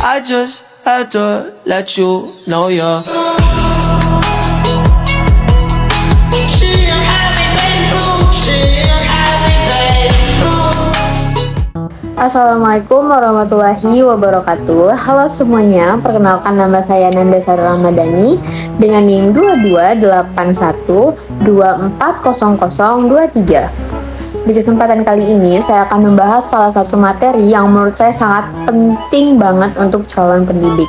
I just had to let you know you're Assalamualaikum warahmatullahi wabarakatuh. Halo semuanya, perkenalkan nama saya Nanda Sari Ramadhani dengan NIM 2281240023. Di kesempatan kali ini saya akan membahas salah satu materi yang menurut saya sangat penting banget untuk calon pendidik,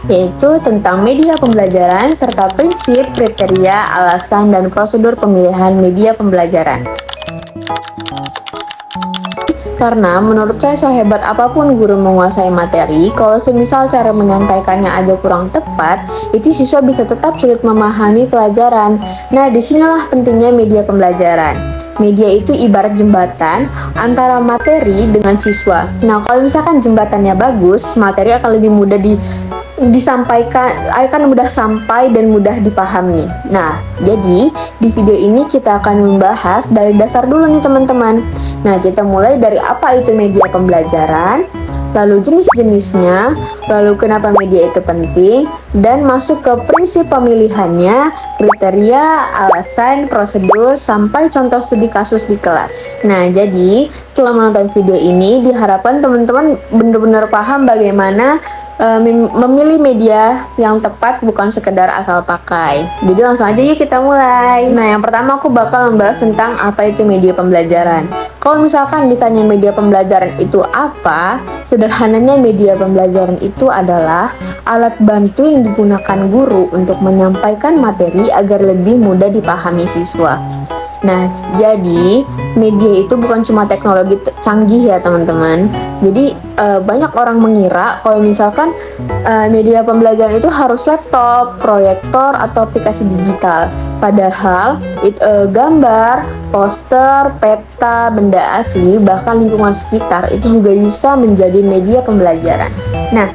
yaitu tentang media pembelajaran serta prinsip, kriteria, alasan, dan prosedur pemilihan media pembelajaran. Karena menurut saya sehebat apapun guru menguasai materi, kalau semisal cara menyampaikannya aja kurang tepat, itu siswa bisa tetap sulit memahami pelajaran. Nah, disinilah pentingnya media pembelajaran. Media itu ibarat jembatan antara materi dengan siswa. Nah, kalau misalkan jembatannya bagus, materi akan lebih mudah disampaikan, akan mudah sampai dan mudah dipahami. Nah, jadi di video ini kita akan membahas dari dasar dulu nih teman-teman. Nah, kita mulai dari apa itu media pembelajaran, lalu jenis-jenisnya, lalu kenapa media itu penting, dan masuk ke prinsip pemilihannya, kriteria, alasan, prosedur, sampai contoh studi kasus di kelas. Nah, jadi setelah menonton video ini, diharapkan teman-teman benar-benar paham bagaimana memilih media yang tepat, bukan sekedar asal pakai. Jadi langsung aja yuk kita mulai. Nah, yang pertama aku bakal membahas tentang apa itu media pembelajaran. Kalau misalkan ditanya media pembelajaran itu apa, sederhananya media pembelajaran itu adalah alat bantu yang digunakan guru untuk menyampaikan materi agar lebih mudah dipahami siswa. Nah, jadi media itu bukan cuma teknologi canggih ya teman-teman. Jadi banyak orang mengira kalau misalkan media pembelajaran itu harus laptop, proyektor, atau aplikasi digital. Padahal gambar, poster, peta, benda asli, bahkan lingkungan sekitar itu juga bisa menjadi media pembelajaran. Nah,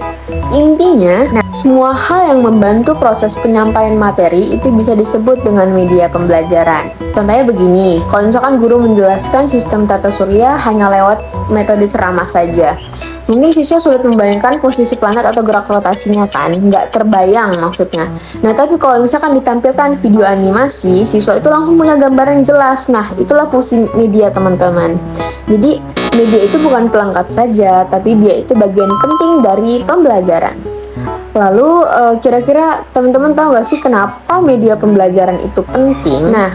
intinya, semua hal yang membantu proses penyampaian materi itu bisa disebut dengan media pembelajaran. Contohnya begini, kalau misalkan guru menjelaskan sistem tata surya hanya lewat metode ceramah saja, mungkin siswa sulit membayangkan posisi planet atau gerak rotasinya kan, nggak terbayang maksudnya. Nah, tapi kalau misalkan ditampilkan video animasi, siswa itu langsung punya gambaran yang jelas. Nah, itulah fungsi media teman-teman. Jadi, media itu bukan pelengkap saja, tapi dia itu bagian penting dari pembelajaran. Lalu, kira-kira teman-teman tahu nggak sih kenapa media pembelajaran itu penting? Nah,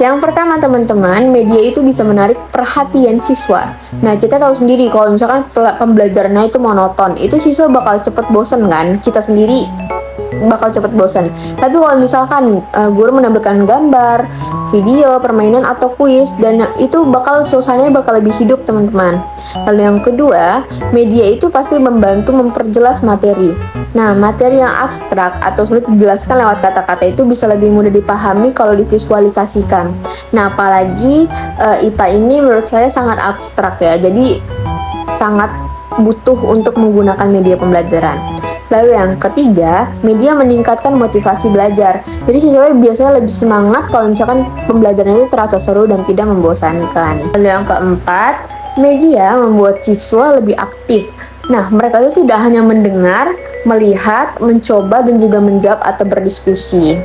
yang pertama teman-teman, media itu bisa menarik perhatian siswa. Nah, kita tahu sendiri kalau misalkan pembelajarannya itu monoton, itu siswa bakal cepet bosen kan? Kita sendiri bakal cepet bosan. Tapi kalau misalkan guru menampilkan gambar, video, permainan, atau kuis, dan itu suasananya bakal lebih hidup teman-teman. Lalu yang kedua, media itu pasti membantu memperjelas materi. Nah, materi yang abstrak atau sulit dijelaskan lewat kata-kata itu bisa lebih mudah dipahami kalau divisualisasikan. Nah, apalagi IPA ini menurut saya sangat abstrak ya, jadi sangat butuh untuk menggunakan media pembelajaran. Lalu yang ketiga, media meningkatkan motivasi belajar. Jadi siswa biasanya lebih semangat kalau misalkan pembelajaran itu terasa seru dan tidak membosankan. Lalu yang keempat, media membuat siswa lebih aktif. Nah, mereka itu tidak hanya mendengar, melihat, mencoba, dan juga menjawab atau berdiskusi.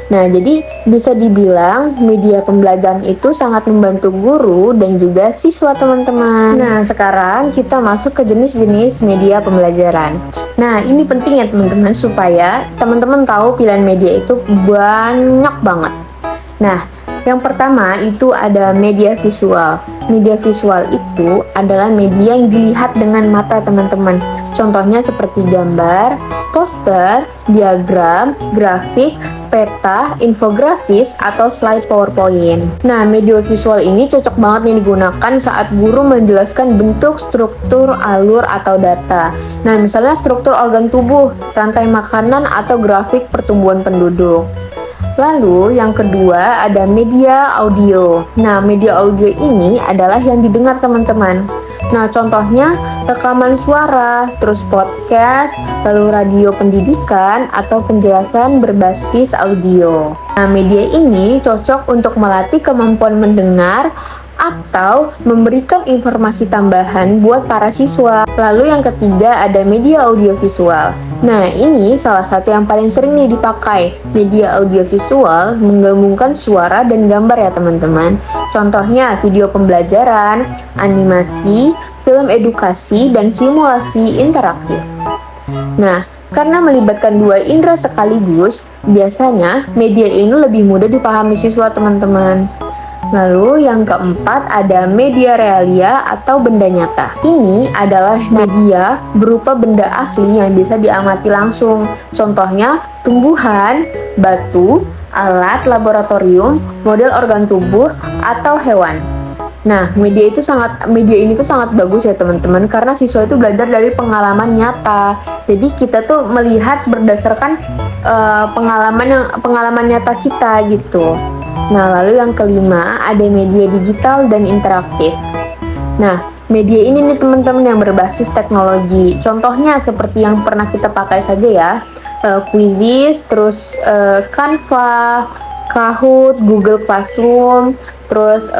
Nah, jadi bisa dibilang media pembelajaran itu sangat membantu guru dan juga siswa teman-teman. Nah, sekarang kita masuk ke jenis-jenis media pembelajaran. Nah, ini penting ya teman-teman supaya teman-teman tahu pilihan media itu banyak banget. Nah, yang pertama itu ada media visual. Media visual itu adalah media yang dilihat dengan mata teman-teman. Contohnya seperti gambar, poster, diagram, grafik, peta, infografis, atau slide PowerPoint. Nah, media visual ini cocok banget nih digunakan saat guru menjelaskan bentuk, struktur, alur, atau data. Nah, misalnya struktur organ tubuh, rantai makanan, atau grafik pertumbuhan penduduk. Lalu yang kedua ada media audio. Nah, media audio ini adalah yang didengar teman-teman. Nah, contohnya rekaman suara, terus podcast, lalu radio pendidikan, atau penjelasan berbasis audio. Nah, media ini cocok untuk melatih kemampuan mendengar atau memberikan informasi tambahan buat para siswa. Lalu yang ketiga ada media audiovisual. Nah, ini salah satu yang paling sering nih dipakai. Media audiovisual menggabungkan suara dan gambar ya teman-teman. Contohnya video pembelajaran, animasi, film edukasi, dan simulasi interaktif. Nah, karena melibatkan dua indera sekaligus, biasanya media ini lebih mudah dipahami siswa teman-teman. Lalu yang keempat ada media realia atau benda nyata. Ini adalah media berupa benda asli yang bisa diamati langsung. Contohnya tumbuhan, batu, alat laboratorium, model organ tubuh, atau hewan. Nah, media ini tuh sangat bagus ya teman-teman, karena siswa itu belajar dari pengalaman nyata. Jadi kita tuh melihat berdasarkan pengalaman nyata kita gitu. Nah, lalu yang kelima ada media digital dan interaktif. Nah, media ini nih teman-teman yang berbasis teknologi. Contohnya seperti yang pernah kita pakai saja ya, Quizzes, terus Canva, Kahoot, Google Classroom, terus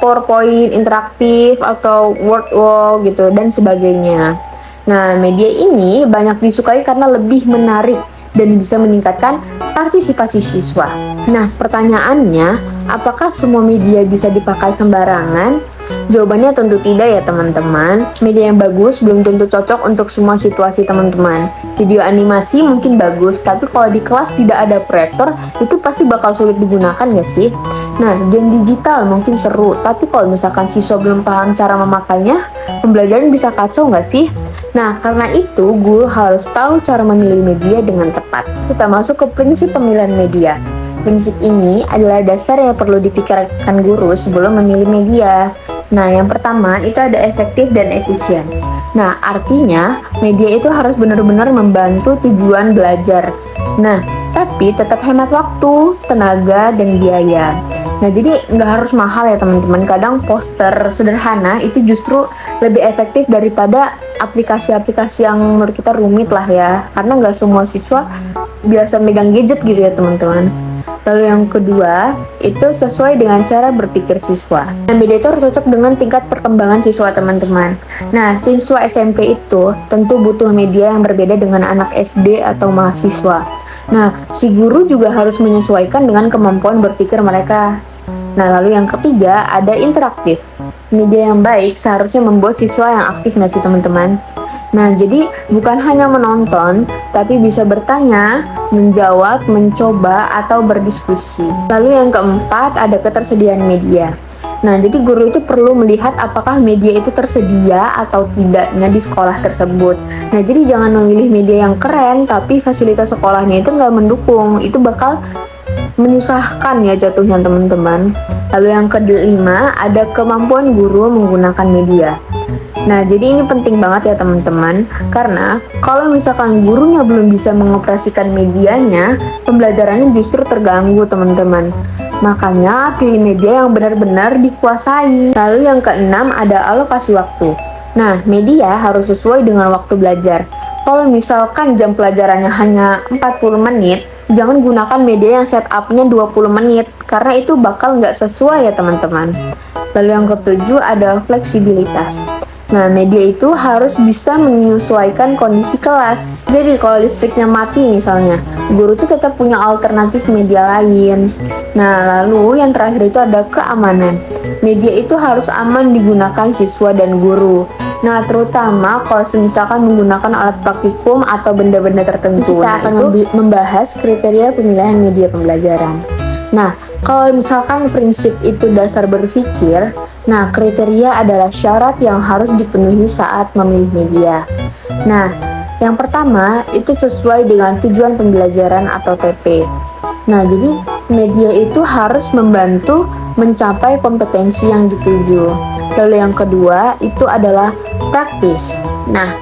PowerPoint interaktif atau Word Wall gitu dan sebagainya. Nah, media ini banyak disukai karena lebih menarik dan bisa meningkatkan partisipasi siswa. Nah, pertanyaannya, apakah semua media bisa dipakai sembarangan? Jawabannya tentu tidak ya teman-teman. Media yang bagus belum tentu cocok untuk semua situasi teman-teman. Video animasi mungkin bagus, tapi kalau di kelas tidak ada proyektor, itu pasti bakal sulit digunakan gak sih? Nah, game digital mungkin seru, tapi kalau misalkan siswa belum paham cara memakainya, pembelajaran bisa kacau gak sih? Nah, karena itu guru harus tahu cara memilih media dengan tepat. Kita masuk ke prinsip pemilihan media. Prinsip ini adalah dasar yang perlu dipikirkan guru sebelum memilih media. Nah, yang pertama itu ada efektif dan efisien. Nah, artinya media itu harus benar-benar membantu tujuan belajar. Nah, tapi tetap hemat waktu, tenaga, dan biaya. Nah, jadi nggak harus mahal ya teman-teman. Kadang poster sederhana itu justru lebih efektif daripada aplikasi-aplikasi yang menurut kita rumit lah ya. Karena nggak semua siswa biasa megang gadget gitu ya teman-teman. Lalu yang kedua, itu sesuai dengan cara berpikir siswa. Nah, media itu harus cocok dengan tingkat perkembangan siswa teman-teman. Nah, siswa SMP itu tentu butuh media yang berbeda dengan anak SD atau mahasiswa. Nah, si guru juga harus menyesuaikan dengan kemampuan berpikir mereka. Nah, lalu yang ketiga, ada interaktif. Media yang baik seharusnya membuat siswa yang aktif nggak sih teman-teman? Nah, jadi bukan hanya menonton, tapi bisa bertanya, menjawab, mencoba, atau berdiskusi. Lalu yang keempat, ada ketersediaan media. Nah, jadi guru itu perlu melihat apakah media itu tersedia atau tidaknya di sekolah tersebut. Nah, jadi jangan memilih media yang keren, tapi fasilitas sekolahnya itu nggak mendukung. Itu bakal menyusahkan ya jatuhnya teman-teman. Lalu yang kelima, ada kemampuan guru menggunakan media. Nah, jadi ini penting banget ya teman-teman, karena kalau misalkan gurunya belum bisa mengoperasikan medianya, pembelajarannya justru terganggu teman-teman. Makanya pilih media yang benar-benar dikuasai. Lalu yang keenam ada alokasi waktu. Nah, media harus sesuai dengan waktu belajar. Kalau misalkan jam pelajarannya hanya 40 menit, jangan gunakan media yang setup-nya 20 menit, karena itu bakal nggak sesuai ya teman-teman. Lalu yang ketujuh ada fleksibilitas. Nah, media itu harus bisa menyesuaikan kondisi kelas. Jadi kalau listriknya mati misalnya, guru itu tetap punya alternatif media lain. Nah, lalu yang terakhir itu ada keamanan. Media itu harus aman digunakan siswa dan guru. Nah, terutama kalau misalkan menggunakan alat praktikum atau benda-benda tertentu. Kita akan membahas kriteria pemilihan media pembelajaran. Nah, kalau misalkan prinsip itu dasar berpikir, nah kriteria adalah syarat yang harus dipenuhi saat memilih media. Nah, yang pertama itu sesuai dengan tujuan pembelajaran atau TP. Nah, jadi media itu harus membantu mencapai kompetensi yang dituju. Lalu yang kedua itu adalah praktis. Nah,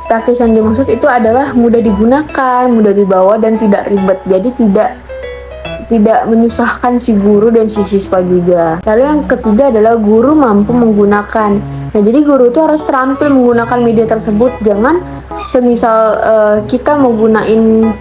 praktis yang dimaksud itu adalah mudah digunakan, mudah dibawa, dan tidak ribet. Jadi tidak menyusahkan si guru dan si siswa juga. Lalu yang ketiga adalah guru mampu menggunakan. Nah, jadi guru itu harus terampil menggunakan media tersebut. Jangan semisal kita mau gunain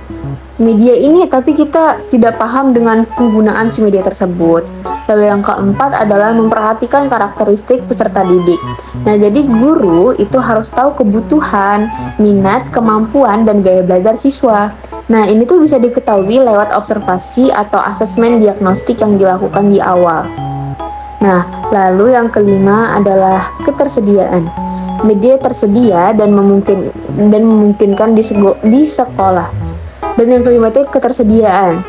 media ini tapi kita tidak paham dengan penggunaan si media tersebut. Lalu yang keempat adalah memperhatikan karakteristik peserta didik. Nah, jadi guru itu harus tahu kebutuhan, minat, kemampuan, dan gaya belajar siswa. Nah, ini tuh bisa diketahui lewat observasi atau asesmen diagnostik yang dilakukan di awal. Nah, lalu yang kelima adalah ketersediaan. Media tersedia dan memungkinkan di sekolah. Dan yang kelima itu ketersediaan.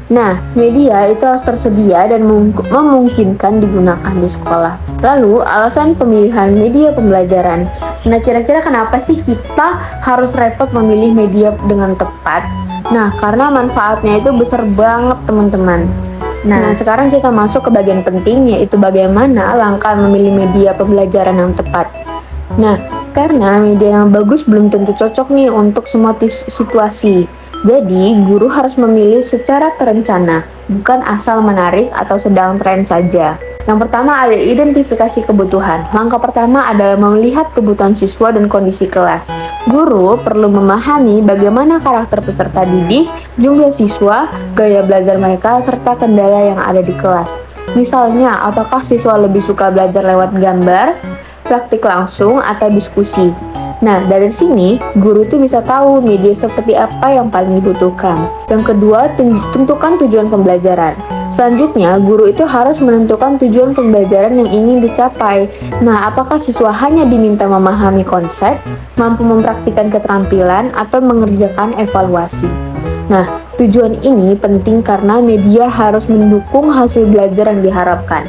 Nah, media itu harus tersedia dan memungkinkan digunakan di sekolah. Lalu, alasan pemilihan media pembelajaran. Nah, kira-kira kenapa sih kita harus repot memilih media dengan tepat? Nah, karena manfaatnya itu besar banget, teman-teman. Nah, sekarang kita masuk ke bagian penting, yaitu bagaimana langkah memilih media pembelajaran yang tepat. Nah, karena media yang bagus belum tentu cocok nih untuk semua situasi. Jadi, guru harus memilih secara terencana, bukan asal menarik atau sedang tren saja. Yang pertama ada identifikasi kebutuhan. Langkah pertama adalah melihat kebutuhan siswa dan kondisi kelas. Guru perlu memahami bagaimana karakter peserta didik, jumlah siswa, gaya belajar mereka, serta kendala yang ada di kelas. Misalnya, apakah siswa lebih suka belajar lewat gambar, praktik langsung, atau diskusi. Nah, dari sini, guru tuh bisa tahu media seperti apa yang paling dibutuhkan. Yang kedua, tentukan tujuan pembelajaran. Selanjutnya, guru itu harus menentukan tujuan pembelajaran yang ingin dicapai. Nah, apakah siswa hanya diminta memahami konsep, mampu mempraktikkan keterampilan, atau mengerjakan evaluasi? Nah, tujuan ini penting karena media harus mendukung hasil belajar yang diharapkan.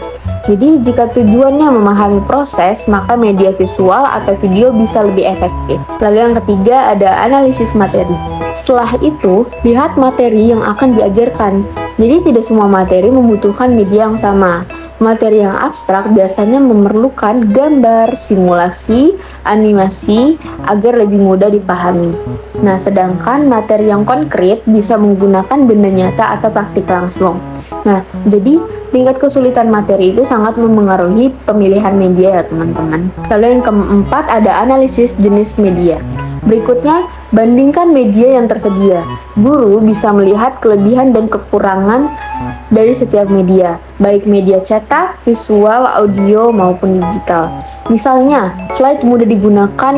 Jadi, jika tujuannya memahami proses, maka media visual atau video bisa lebih efektif. Lalu yang ketiga ada analisis materi. Setelah itu, lihat materi yang akan diajarkan. Jadi, tidak semua materi membutuhkan media yang sama. Materi yang abstrak biasanya memerlukan gambar, simulasi, animasi, agar lebih mudah dipahami. Nah, sedangkan materi yang konkret bisa menggunakan benda nyata atau praktik langsung. Nah, jadi tingkat kesulitan materi itu sangat memengaruhi pemilihan media ya teman-teman. Lalu yang keempat ada analisis jenis media. Berikutnya, bandingkan media yang tersedia. Guru bisa melihat kelebihan dan kekurangan dari setiap media, baik media cetak, visual, audio, maupun digital. Misalnya, slide mudah digunakan,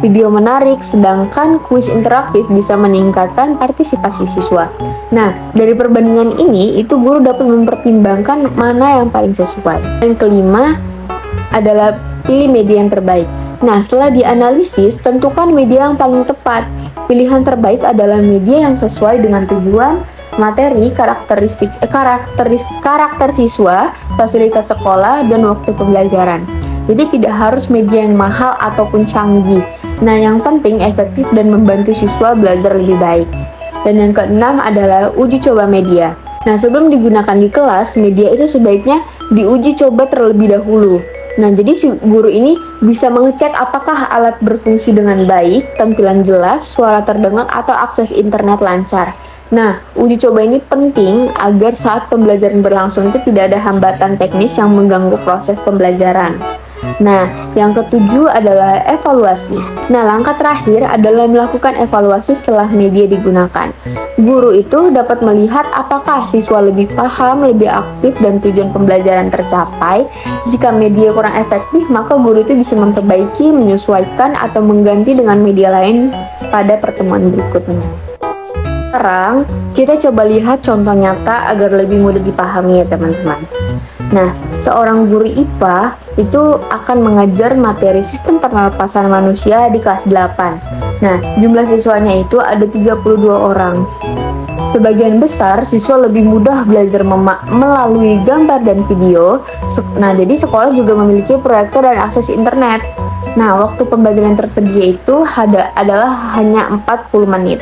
video menarik, sedangkan kuis interaktif bisa meningkatkan partisipasi siswa. Nah, dari perbandingan ini, itu guru dapat mempertimbangkan mana yang paling sesuai. Yang kelima adalah pilih media yang terbaik. Nah, setelah dianalisis, tentukan media yang paling tepat. Pilihan terbaik adalah media yang sesuai dengan tujuan, materi, karakter siswa, fasilitas sekolah, dan waktu pembelajaran. Jadi tidak harus media yang mahal ataupun canggih. Nah, yang penting efektif dan membantu siswa belajar lebih baik. Dan yang keenam adalah uji coba media. Nah, sebelum digunakan di kelas, media itu sebaiknya diuji coba terlebih dahulu. Nah, jadi si guru ini bisa mengecek apakah alat berfungsi dengan baik, tampilan jelas, suara terdengar, atau akses internet lancar. Nah, uji coba ini penting agar saat pembelajaran berlangsung itu tidak ada hambatan teknis yang mengganggu proses pembelajaran. Nah, yang ketujuh adalah evaluasi. Nah, langkah terakhir adalah melakukan evaluasi setelah media digunakan. Guru itu dapat melihat apakah siswa lebih paham, lebih aktif, dan tujuan pembelajaran tercapai. Jika media kurang efektif, maka guru itu bisa memperbaiki, menyesuaikan, atau mengganti dengan media lain pada pertemuan berikutnya. Sekarang, kita coba lihat contoh nyata agar lebih mudah dipahami ya teman-teman. Nah, seorang guru IPA itu akan mengajar materi sistem pernapasan manusia di kelas 8. Nah, jumlah siswanya itu ada 32 orang. Sebagian besar siswa lebih mudah belajar melalui gambar dan video. Nah, jadi sekolah juga memiliki proyektor dan akses internet. Nah, waktu pembelajaran tersedia itu adalah hanya 40 menit.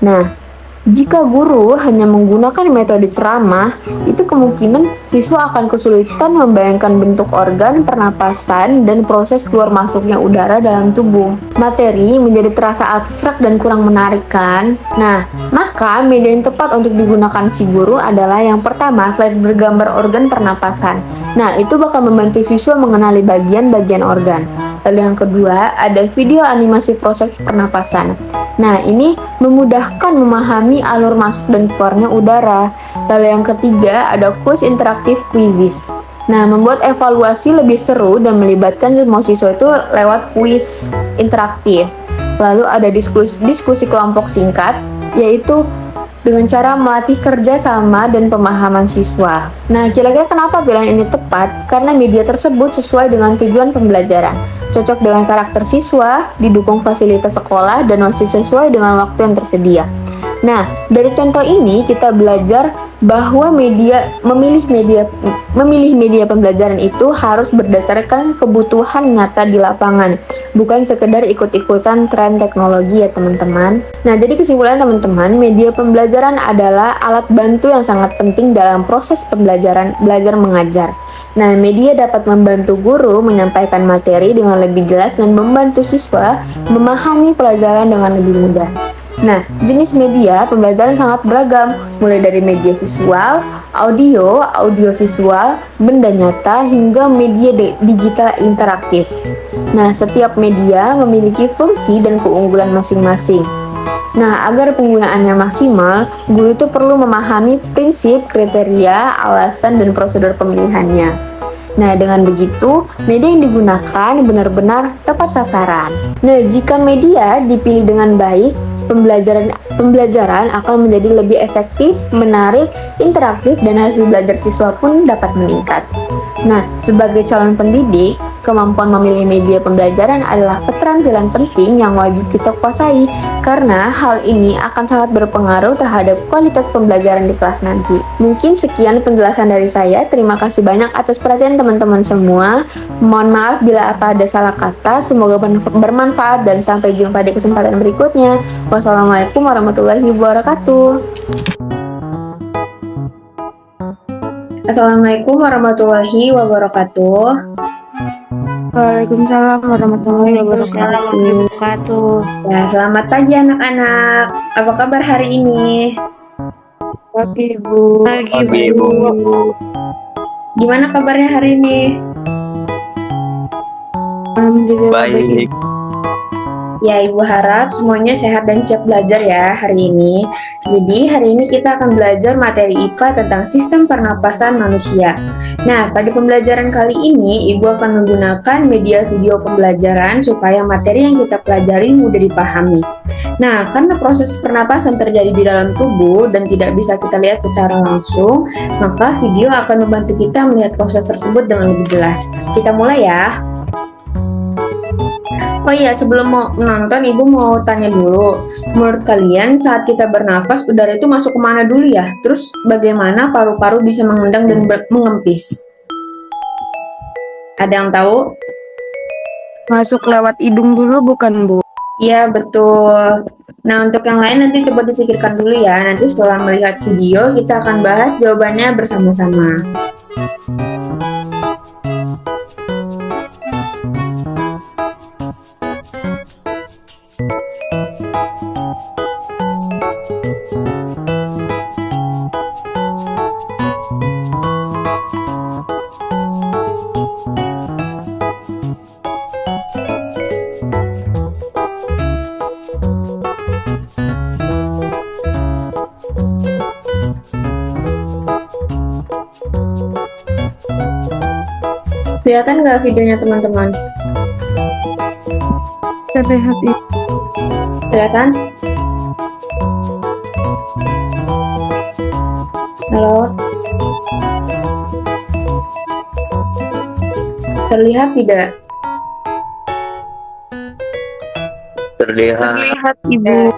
Nah, jika guru hanya menggunakan metode ceramah, itu kemungkinan siswa akan kesulitan membayangkan bentuk organ, pernapasan, dan proses keluar masuknya udara dalam tubuh. Materi menjadi terasa abstrak dan kurang menarik kan? Nah, maka media yang tepat untuk digunakan si guru adalah yang pertama, slide bergambar organ pernapasan. Nah, itu bakal membantu siswa mengenali bagian-bagian organ. Lalu yang kedua, ada video animasi proses pernapasan. Nah, ini memudahkan memahami alur masuk dan keluarnya udara. Lalu yang ketiga, ada kuis interaktif quizzes. Nah, membuat evaluasi lebih seru dan melibatkan semua siswa itu lewat kuis interaktif. Lalu ada diskusi kelompok singkat, yaitu dengan cara melatih kerja sama dan pemahaman siswa. Nah, kira-kira kenapa pilihan ini tepat? Karena media tersebut sesuai dengan tujuan pembelajaran, cocok dengan karakter siswa, didukung fasilitas sekolah, dan masih sesuai dengan waktu yang tersedia. Nah, dari contoh ini kita belajar bahwa memilih media pembelajaran itu harus berdasarkan kebutuhan nyata di lapangan, bukan sekedar ikut-ikutan tren teknologi ya teman-teman. Nah, jadi kesimpulan teman-teman, media pembelajaran adalah alat bantu yang sangat penting dalam proses pembelajaran belajar mengajar. Nah, media dapat membantu guru menyampaikan materi dengan lebih jelas dan membantu siswa memahami pelajaran dengan lebih mudah. Nah, jenis media pembelajaran sangat beragam, mulai dari media visual, audio visual, benda nyata, hingga media digital interaktif. Nah, setiap media memiliki fungsi dan keunggulan masing-masing. Nah, agar penggunaannya maksimal, guru itu perlu memahami prinsip, kriteria, alasan, dan prosedur pemilihannya. Nah, dengan begitu, media yang digunakan benar-benar tepat sasaran. Nah, jika media dipilih dengan baik, pembelajaran akan menjadi lebih efektif, menarik, interaktif, dan hasil belajar siswa pun dapat meningkat. Nah, sebagai calon pendidik, kemampuan memilih media pembelajaran adalah keterampilan penting yang wajib kita kuasai, karena hal ini akan sangat berpengaruh terhadap kualitas pembelajaran di kelas nanti. Mungkin sekian penjelasan dari saya. Terima kasih banyak atas perhatian teman-teman semua. Mohon maaf bila apa ada salah kata. Semoga bermanfaat dan sampai jumpa di kesempatan berikutnya. Wassalamualaikum warahmatullahi wabarakatuh. Assalamualaikum warahmatullahi wabarakatuh. Waalaikumsalam warahmatullahi wabarakatuh. Ya, selamat pagi anak-anak. Apa kabar hari ini? Pagi Bu. Pagi, Bu. Gimana kabarnya hari ini? Alhamdulillah Baik. Ya, Ibu harap semuanya sehat dan siap belajar ya hari ini. Jadi, hari ini kita akan belajar materi IPA tentang sistem pernapasan manusia. Nah, pada pembelajaran kali ini, Ibu akan menggunakan media video pembelajaran supaya materi yang kita pelajari mudah dipahami. Nah, karena proses pernapasan terjadi di dalam tubuh dan tidak bisa kita lihat secara langsung, maka video akan membantu kita melihat proses tersebut dengan lebih jelas. Kita mulai ya. Oh iya, sebelum mau nonton, Ibu mau tanya dulu. Menurut kalian, saat kita bernafas, udara itu masuk kemana dulu ya? Terus bagaimana paru-paru bisa mengendang dan mengempis? Ada yang tahu? Masuk lewat hidung dulu bukan Bu? Iya, betul. Nah, untuk yang lain nanti coba dipikirkan dulu ya. Nanti setelah melihat video, kita akan bahas jawabannya bersama-sama. Kelihatan nggak videonya teman-teman? Terlihat itu. Kelihatan? Halo? Terlihat tidak? Terlihat. Terlihat Ibu.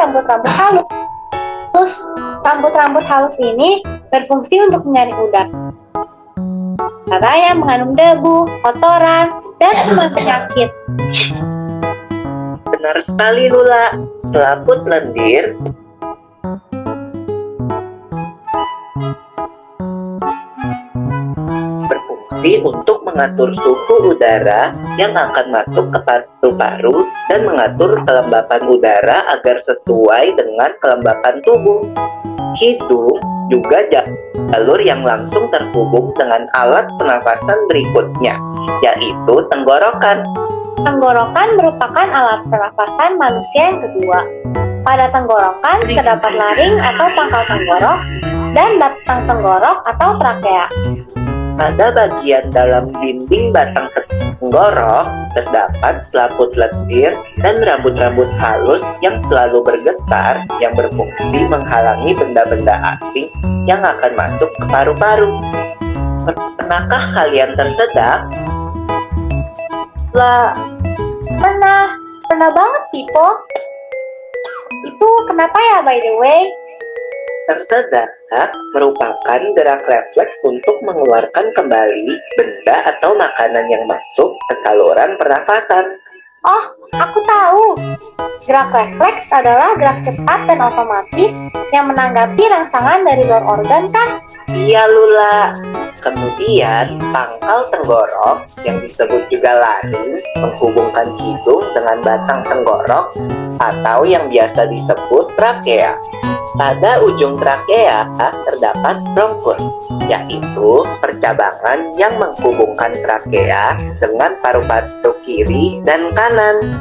rambut-rambut halus. Terus, rambut-rambut halus ini berfungsi untuk menyaring udara yang mengandung debu, kotoran, dan kuman penyakit. Benar sekali Lula, selaput lendir berfungsi untuk mengatur suhu udara yang akan masuk ke paru-paru dan mengatur kelembapan udara agar sesuai dengan kelembapan tubuh. Hidung juga jalur yang langsung terhubung dengan alat pernafasan berikutnya, yaitu tenggorokan. Tenggorokan merupakan alat pernafasan manusia yang kedua. Pada tenggorokan terdapat laring atau pangkal tenggorok dan batang tenggorok atau trakea. Pada bagian dalam dinding batang tenggorok terdapat selaput lendir dan rambut-rambut halus yang selalu bergetar yang berfungsi menghalangi benda-benda asing yang akan masuk ke paru-paru. Pernahkah kalian tersedak? Lah, pernah banget, Pipo. Itu kenapa ya, by the way? Tersedak merupakan gerak refleks untuk mengeluarkan kembali benda atau makanan yang masuk ke saluran pernafasan. Oh, aku tahu. Gerak refleks adalah gerak cepat dan otomatis yang menanggapi rangsangan dari luar organ, kan? Iya Lula. Kemudian pangkal tenggorok yang disebut juga laring menghubungkan hidung dengan batang tenggorok atau yang biasa disebut trakea. Pada ujung trakea terdapat bronkus, yaitu percabangan yang menghubungkan trakea dengan paru-paru kiri dan kanan.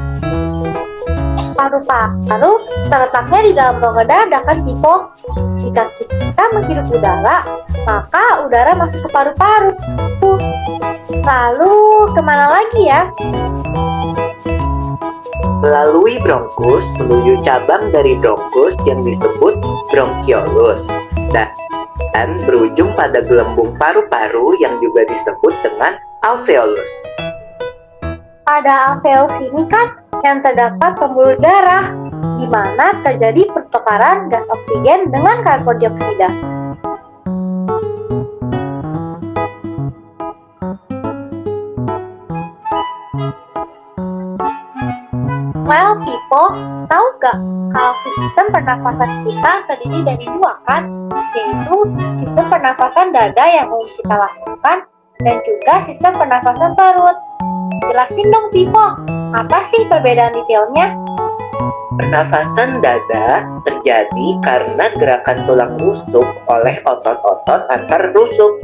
Paru-paru terletaknya di dalam rongga dada, kan, Pipo? Jika kita menghirup udara, maka udara masuk ke paru-paru. Lalu kemana lagi ya? Melalui bronkus menuju cabang dari bronkus yang disebut bronkiolus dan berujung pada gelembung paru-paru yang juga disebut dengan alveolus. Pada alveolus ini kan yang terdapat pembuluh darah, di mana terjadi pertukaran gas oksigen dengan karbon dioksida. Well, people, tahu gak kalau sistem pernafasan kita terdiri dari dua, kan? Yaitu sistem pernafasan dada yang umum kita lakukan dan juga sistem pernafasan perut. Jelasin dong, people, apa sih perbedaan detailnya? Pernafasan dada terjadi karena gerakan tulang rusuk oleh otot-otot antar rusuk.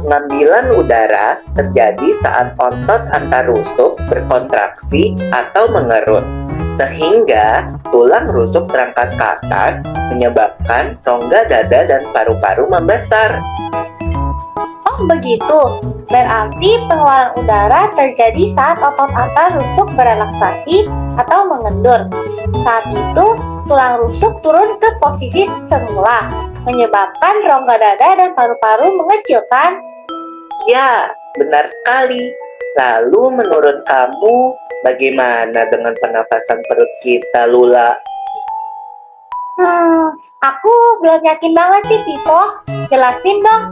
Pengambilan udara terjadi saat otot antar rusuk berkontraksi atau mengerut, sehingga tulang rusuk terangkat ke atas, menyebabkan rongga dada dan paru-paru membesar. Oh begitu, berarti pengeluaran udara terjadi saat otot antar rusuk berelaksasi atau mengendur. Saat itu, tulang rusuk turun ke posisi semula, menyebabkan rongga dada dan paru-paru mengecil, kan? Ya, benar sekali. Lalu menurut kamu, bagaimana dengan pernafasan perut kita, Lula? Aku belum yakin banget sih, Pipo. Jelasin dong.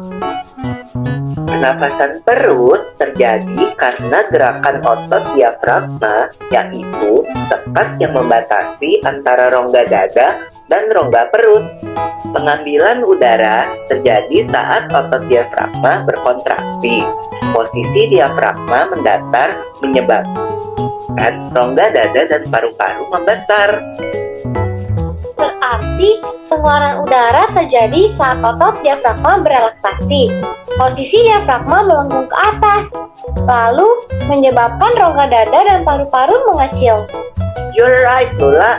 Pernafasan perut terjadi karena gerakan otot diafragma, yaitu sekat yang membatasi antara rongga dada dan rongga perut. Pengambilan udara terjadi saat otot diafragma berkontraksi. Posisi diafragma mendatar menyebabkan rongga dada dan paru-paru membesar. Berarti pengeluaran udara terjadi saat otot diafragma berelaksasi. Posisi diafragma melengkung ke atas, lalu menyebabkan rongga dada dan paru-paru mengecil. You're right, Lula.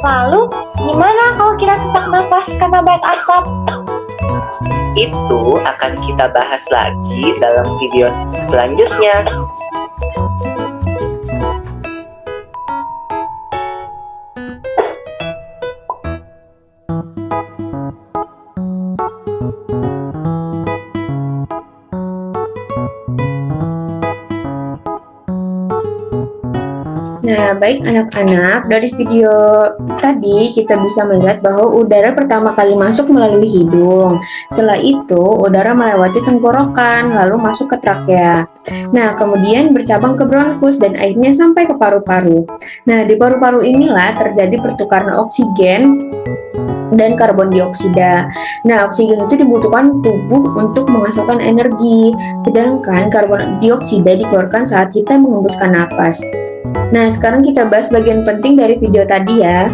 Lalu, gimana kalau kita sesak nafas karena banyak asap? Itu akan kita bahas lagi dalam video selanjutnya. Nah, Nah, baik anak-anak, dari video tadi kita bisa melihat bahwa udara pertama kali masuk melalui hidung. Setelah itu, udara melewati tenggorokan, lalu masuk ke trakea. Nah, kemudian bercabang ke bronkus dan akhirnya sampai ke paru-paru. Nah, di paru-paru inilah terjadi pertukaran oksigen dan karbon dioksida. Nah, oksigen itu dibutuhkan tubuh untuk menghasilkan energi, sedangkan karbon dioksida dikeluarkan saat kita mengembuskan napas. Nah, sekarang kita bahas bagian penting dari video tadi ya.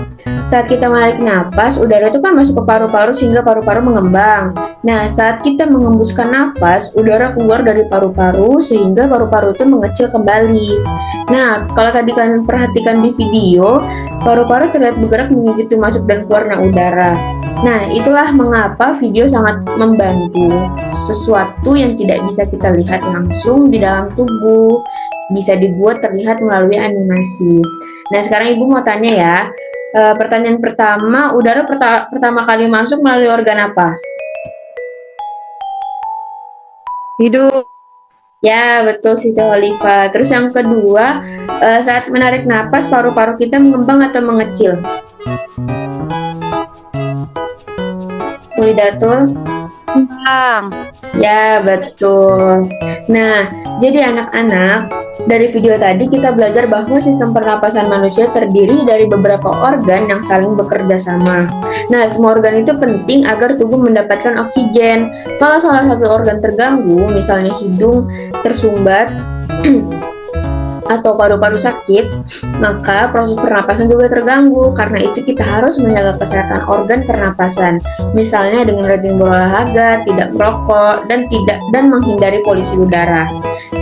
Saat kita menarik napas, udara itu kan masuk ke paru-paru sehingga paru-paru mengembang. Nah, saat kita mengembuskan nafas, udara keluar dari paru-paru sehingga paru-paru itu mengecil kembali. Nah, kalau tadi kalian perhatikan di video, paru-paru terlihat bergerak mengikuti masuk dan keluarnya udara. Nah, itulah mengapa video sangat membantu sesuatu yang tidak bisa kita lihat langsung di dalam tubuh, bisa dibuat terlihat melalui animasi. Nah, sekarang Ibu mau tanya ya, pertanyaan pertama, udara pertama kali masuk melalui organ apa? Hidung. Ya, betul Siti Oliva. Terus yang kedua, saat menarik napas, paru-paru kita mengembang atau mengecil? Ulidatul? Bang. Ya, betul. Nah, jadi anak-anak, dari video tadi kita belajar bahwa sistem pernapasan manusia terdiri dari beberapa organ yang saling bekerja sama. Nah, semua organ itu penting agar tubuh mendapatkan oksigen. Kalau salah satu organ terganggu, misalnya hidung tersumbat atau paru-paru sakit, maka proses pernapasan juga terganggu. Karena itu kita harus menjaga kesehatan organ pernapasan, misalnya dengan rajin berolahraga, tidak merokok, dan menghindari polusi udara.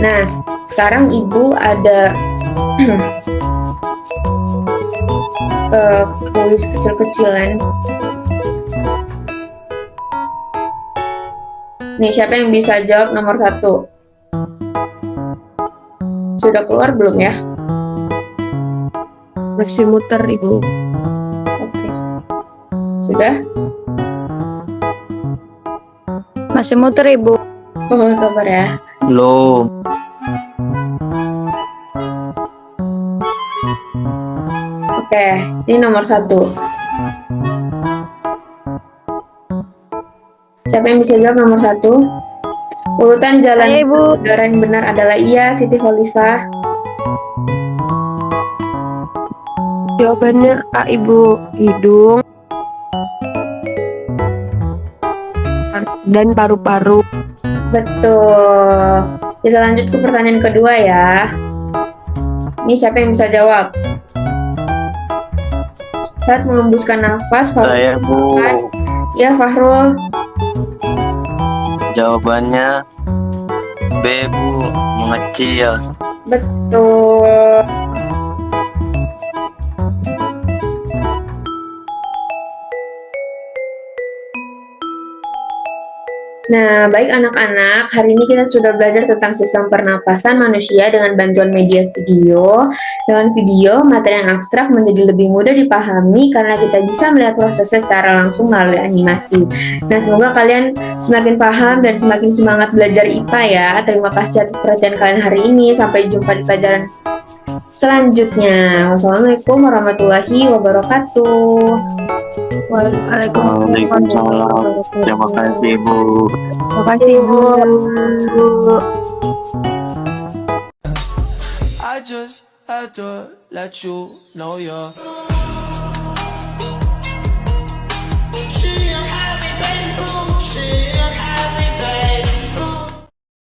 Nah, sekarang Ibu ada kuis kecil-kecilan. Nih, siapa yang bisa jawab nomor 1? Sudah keluar belum ya? Masih muter, Ibu. Oke. Sudah? Masih muter, Ibu. Oh, sabar ya. Belum. Oke, ini nomor 1. Siapa yang bisa jawab nomor 1? Urutan jalan Saya, Ibu. udara yang benar adalah iya, Siti Khalifah. Jawabannya A, Ibu. Hidung dan paru-paru. Betul. Kita lanjut ke pertanyaan kedua ya. Ini siapa yang bisa jawab? Saat mengembuskan nafas, Saya, Bu. Ya, Fahrul. Jawabannya B, Bu. Mengecil. Betul. Nah, baik anak-anak, hari ini kita sudah belajar tentang sistem pernapasan manusia dengan bantuan media video. Dengan video, materi yang abstrak menjadi lebih mudah dipahami karena kita bisa melihat prosesnya secara langsung melalui animasi. Nah, semoga kalian semakin paham dan semakin semangat belajar IPA ya. Terima kasih atas perhatian kalian hari ini. Sampai jumpa di pelajaran selanjutnya. Wassalamualaikum warahmatullahi wabarakatuh. Waalaikumsalam. Terima kasih, Bu. Terima kasih, Ibu. I just had to let you know you're